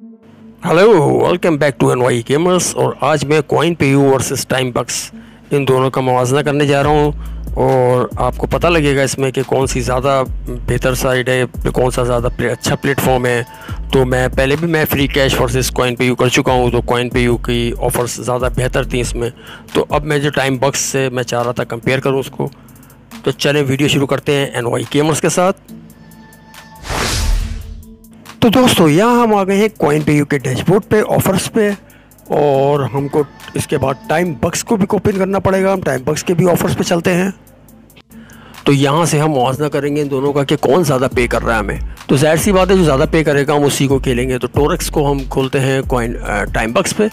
Hello, welcome back to NY gamers. और आज मैं coin pay you versus time bucks इन दोनों का मुवाजना करने जा रहा हूँ और आपको पता लगेगा इसमें कि कौन सी ज़्यादा बेहतर साइड है, कौन सा ज़्यादा अच्छा प्लेटफॉर्म है। तो मैं पहले भी मैं free cash versus coin pay you कर चुका हूँ, तो कॉइन पे यू की ऑफ़र्स ज़्यादा बेहतर थी इसमें। तो अब मैं जो टाइम बक्स से मैं चाह रहा था कंपेयर करूँ उसको। तो चलें वीडियो शुरू करते हैं एनवाई गेमर्स के साथ। तो दोस्तों यहाँ हम आ गए हैं कॉइन पे यू के डैशबोर्ड पे, ऑफर्स पे, और हमको इसके बाद टाइम बक्स को भी ओपन करना पड़ेगा। हम टाइम बक्स के भी ऑफर्स पे चलते हैं। तो यहाँ से हम मुआवजा करेंगे इन दोनों का कि कौन ज़्यादा पे कर रहा है हमें। तो जाहिर सी बात है जो ज़्यादा पे करेगा हम उसी को खेलेंगे। तो टोरेक्स को हम खोलते हैं कॉइन टाइम बक्स पे।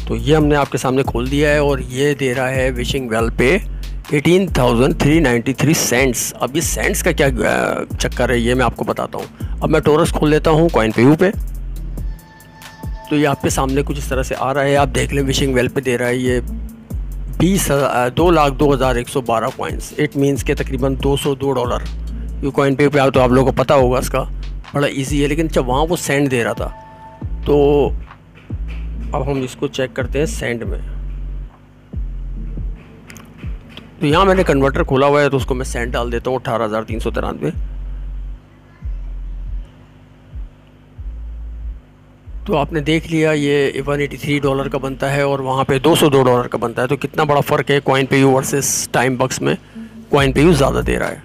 तो ये हमने आपके सामने खोल दिया है और ये दे रहा है विशिंग वेल पे 18,393 सेंट्स। अब ये सेंट्स का क्या चक्कर है ये मैं आपको बताता हूँ। अब मैं टोरस खोल लेता हूँ कॉइन पे यू पे। तो ये आपके सामने कुछ इस तरह से आ रहा है, आप देख लें। विशिंग वेल पे दे रहा है ये 2,02,112 कॉइन्स। इट मीन्स के तकरीबन $202। ये कॉइन पे आओ तो आप लोगों को पता होगा इसका, बड़ा इजी है। लेकिन जब वहाँ वो सेंड दे रहा था, तो अब हम इसको चेक करते हैं सेंड में। तो यहाँ मैंने कन्वर्टर खोला हुआ है, तो उसको मैं सेंड डाल देता हूँ 18,393। तो आपने देख लिया ये $183 का बनता है और वहाँ पे $202 का बनता है। तो कितना बड़ा फ़र्क है coin pay you versus time बक्स में। कॉइन पे यू ज़्यादा दे रहा है।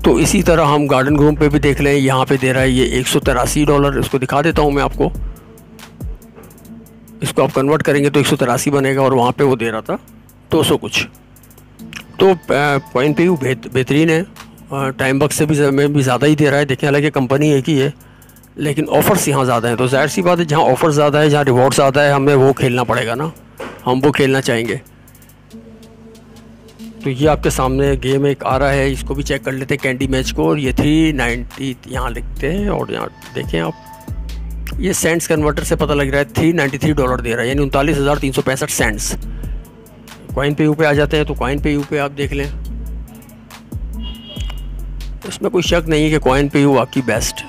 तो इसी तरह हम गार्डन ग्रूम पे भी देख लें, यहाँ पे दे रहा है ये $183। इसको दिखा देता हूँ मैं आपको। इसको आप कन्वर्ट करेंगे तो 183 बनेगा और वहाँ पे वो दे रहा था 200 कुछ। तो कॉइन पे यू बेहतरीन है, टाइम बक्स से भी ज़्यादा ही दे रहा है। देखें हालांकि कंपनी एक ही है, लेकिन ऑफ़र्स यहाँ ज़्यादा हैं। तो जाहिर सी बात है जहाँ ऑफ़र ज़्यादा है, जहाँ रिवॉर्ड ज़्यादा है, हमें वो खेलना पड़ेगा ना, हम वो खेलना चाहेंगे। तो ये आपके सामने गेम एक आ रहा है, इसको भी चेक कर लेते हैं कैंडी मैच को। और ये 390 यहाँ लिखते हैं और यहाँ देखें आप, ये सेंट्स कन्वर्टर से पता लग रहा है $393 दे रहा है, यानी 39,365 सेंट्स। कॉइन पे यू पे आ जाते हैं। तो कॉइन पे यू पे आप देख लें, इसमें कोई शक नहीं है कि कॉइन पे यू वाकई बेस्ट।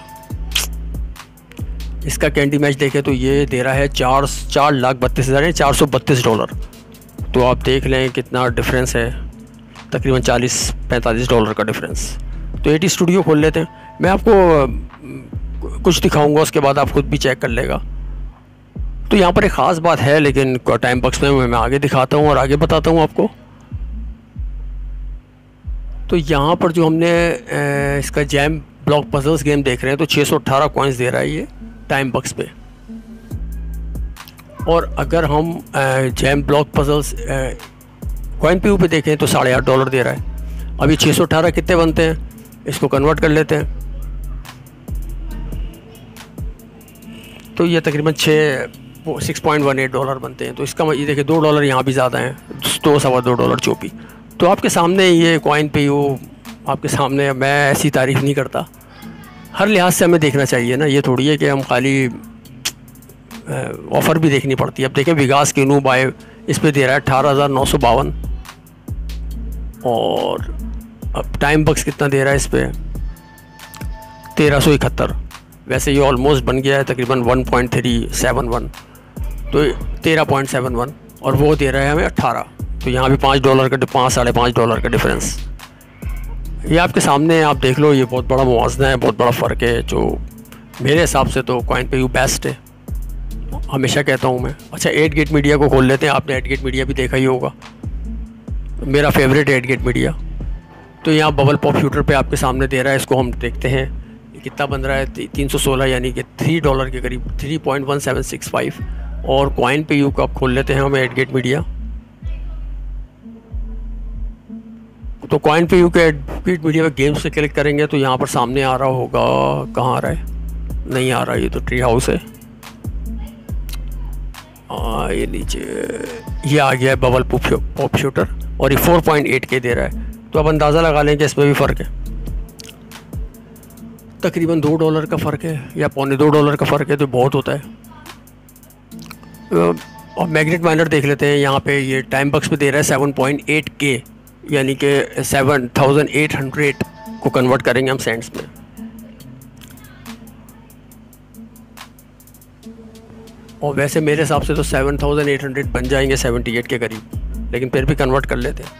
इसका कैंडी मैच देखें तो ये दे रहा है 4,32,432 तो आप देख लें कितना डिफरेंस है, तकरीबन $40-45 का डिफरेंस। तो एटी स्टूडियो खोल लेते हैं, मैं आपको कुछ दिखाऊंगा, उसके बाद आप खुद भी चेक कर लेगा। तो यहाँ पर एक ख़ास बात है, लेकिन टाइम बक्स में मैं आगे दिखाता हूँ और आगे बताता हूँ आपको। तो यहाँ पर जो हमने इसका जैम ब्लॉक पजल्स गेम देख रहे हैं, तो 618 कॉइन्स दे रहा है ये टाइम बक्स पे। और अगर हम jam block puzzles coin pay you पे देखें तो $8.5 दे रहा है। अब ये 618 कितने बनते हैं, इसको कन्वर्ट कर लेते हैं। तो ये तकरीबन $6.18 बनते हैं। तो इसका ये देखिए $2 यहाँ भी ज़्यादा हैं, $2.25 चौपी। तो आपके सामने ये कॉइन पे यू आपके सामने, मैं ऐसी तारीफ़ नहीं करता, हर लिहाज से हमें देखना चाहिए ना। ये थोड़ी है कि हम खाली ऑफ़र भी देखनी पड़ती है। अब देखें विगास की नू बाय इस पे दे रहा है 18,952 और अब टाइम बक्स कितना दे रहा है इस पर 1,371। वैसे ये ऑलमोस्ट बन गया है तकरीबन 1.371, तो 13.71 और वो दे रहा है हमें 18। तो यहाँ भी $5 का $5-5.5 का डिफरेंस। ये आपके सामने आप देख लो, ये बहुत बड़ा मुवाजना है, बहुत बड़ा फ़र्क है। जो मेरे हिसाब से तो कॉइन पे यू बेस्ट है, हमेशा कहता हूँ मैं। अच्छा 8गेट मीडिया को खोल लेते हैं। आपने 8गेट मीडिया भी देखा ही होगा, मेरा फेवरेट 8गेट मीडिया। तो यहाँ बबल पॉप शूटर पे आपके सामने दे रहा है, इसको हम देखते हैं कितना बन रहा है 316, यानी कि $3 के करीब 3.1765। और कॉइन पे यू को आप खोल लेते हैं हम 8गेट मीडिया। तो कॉइन पे यू के 8गेट मीडिया पे गेम्स से क्लिक करेंगे तो यहाँ पर सामने आ रहा होगा, कहाँ आ रहा है, नहीं आ रहा, ये तो ट्री हाउस है। ये नीचे ये आ गया है बबल पॉप शूटर और ये 4.8K दे रहा है। तो अब अंदाज़ा लगा लें कि इसमें भी फ़र्क है, तकरीबन $2 का फ़र्क है या $2.25 का फ़र्क है, तो बहुत होता है। और मैग्नेट माइनर देख लेते हैं। यहाँ पे ये टाइम बक्स पे दे रहा है 7.8K, यानी कि 7,800 को कन्वर्ट करेंगे हम सेंट्स में। और वैसे मेरे हिसाब से तो 7,800 बन जाएंगे 78 के करीब, लेकिन फिर भी कन्वर्ट कर लेते हैं।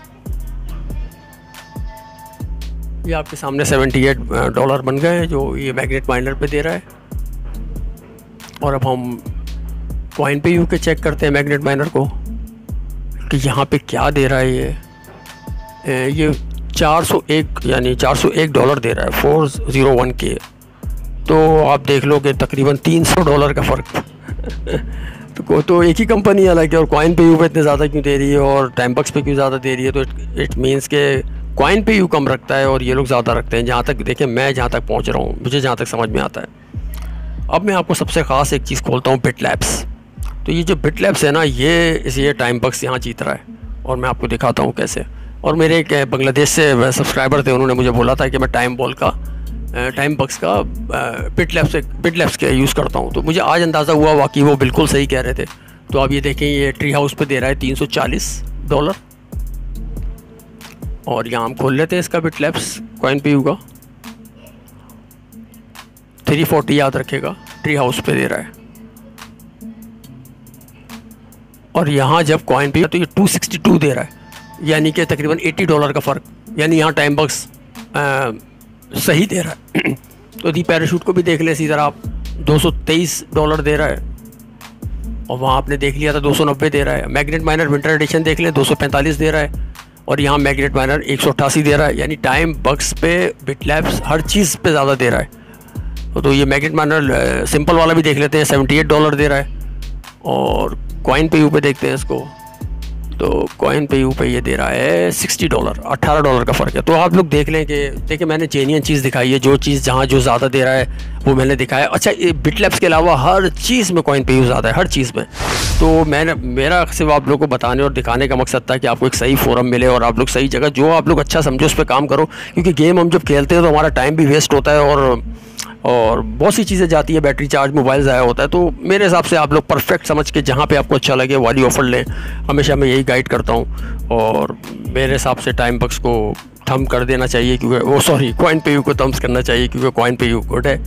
ये आपके सामने $78 बन गए हैं जो ये मैग्नेट माइनर पे दे रहा है। और अब हम कॉइन पे यू के चेक करते हैं मैग्नेट माइनर को कि यहाँ पे क्या दे रहा है। ये 401 यानी $401 दे रहा है 401 के। तो आप देख लो कि तकरीबन $300 का फ़र्क तो एक ही कंपनी अलग है, और कॉइन पे यू पे इतने ज़्यादा क्यों दे रही है और टाइमबक्स पे क्यों ज़्यादा दे रही है। तो इट मीन्स के कॉइन पे यू कम रखता है और ये लोग ज़्यादा रखते हैं। जहाँ तक देखिए मैं जहाँ तक पहुँच रहा हूँ, मुझे जहाँ तक समझ में आता है। अब मैं आपको सबसे ख़ास एक चीज़ खोलता हूँ, बिटलैब्स। तो ये जो बिटलैब्स है ना, ये टाइमबक्स यहाँ जीत रहा है, और मैं आपको दिखाता हूँ कैसे। और मेरे एक बांग्लादेश से सब्सक्राइबर थे, उन्होंने मुझे बोला था कि मैं टाइमबक्स का बिटलैब्स के यूज़ करता हूँ। तो मुझे आज अंदाज़ा हुआ वाकई वो बिल्कुल सही कह रहे थे। तो अब ये देखें, ये ट्री हाउस पे दे रहा है $340। और यहाँ हम खोल लेते हैं इसका बिटलैब्स कॉइन पे यू का। 340 याद रखेगा, ट्री हाउस पे दे रहा है। और यहाँ जब कॉइन पे तो ये 262 दे रहा है, यानी कि तकरीबन $80 का फ़र्क। यानी यहाँ टाइमबक्स सही दे रहा है। तो दी पैराशूट को भी देख लें इसी तरह आप, $223 दे रहा है, और वहाँ आपने देख लिया था 290 दे रहा है। मैग्नेट माइनर विंटर एडिशन देख लें, 245 दे रहा है, और यहाँ मैग्नेट माइनर 188 दे रहा है। यानी टाइमबक्स पे बिटलैब्स हर चीज़ पे ज़्यादा दे रहा है। तो ये मैग्नेट माइनर सिंपल वाला भी देख लेते हैं, $78 दे रहा है। और कॉइन पे यू पे देखते हैं इसको, तो कॉइन पे यू पे ये दे रहा है $60, $18 का फ़र्क है। तो आप लोग देख लें कि देखिए मैंने जेन्युइन चीज़ दिखाई है, जो चीज़ जहाँ जो ज़्यादा दे रहा है वो मैंने दिखाया। अच्छा, ये बिटलैब्स के अलावा हर चीज़ में कॉइन पे यू ज़्यादा है, हर चीज़ में। तो मेरा सिर्फ आप लोगों को बताने और दिखाने का मकसद था कि आपको एक सही फोरम मिले और आप लोग सही जगह, जो आप लोग अच्छा समझो उस पर काम करो। क्योंकि गेम हम जब खेलते हैं तो हमारा टाइम भी वेस्ट होता है, और बहुत सी चीज़ें जाती है, बैटरी चार्ज, मोबाइल ज़ाया होता है। तो मेरे हिसाब से आप लोग परफेक्ट समझ के जहाँ पे आपको अच्छा लगे वाली ऑफ़र लें, हमेशा मैं यही गाइड करता हूँ। और मेरे हिसाब से टाइमबक्स को थम कर देना चाहिए, क्योंकि कॉइन पे यू को थम्स करना चाहिए, क्योंकि कॉइन पे यू गुड है।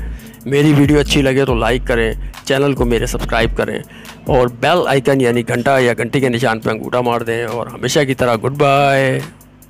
मेरी वीडियो अच्छी लगे तो लाइक करें, चैनल को मेरे सब्सक्राइब करें, और बेल आइकन यानी घंटा या घंटी के निशान पर अंगूठा मार दें। और हमेशा की तरह गुड बाय।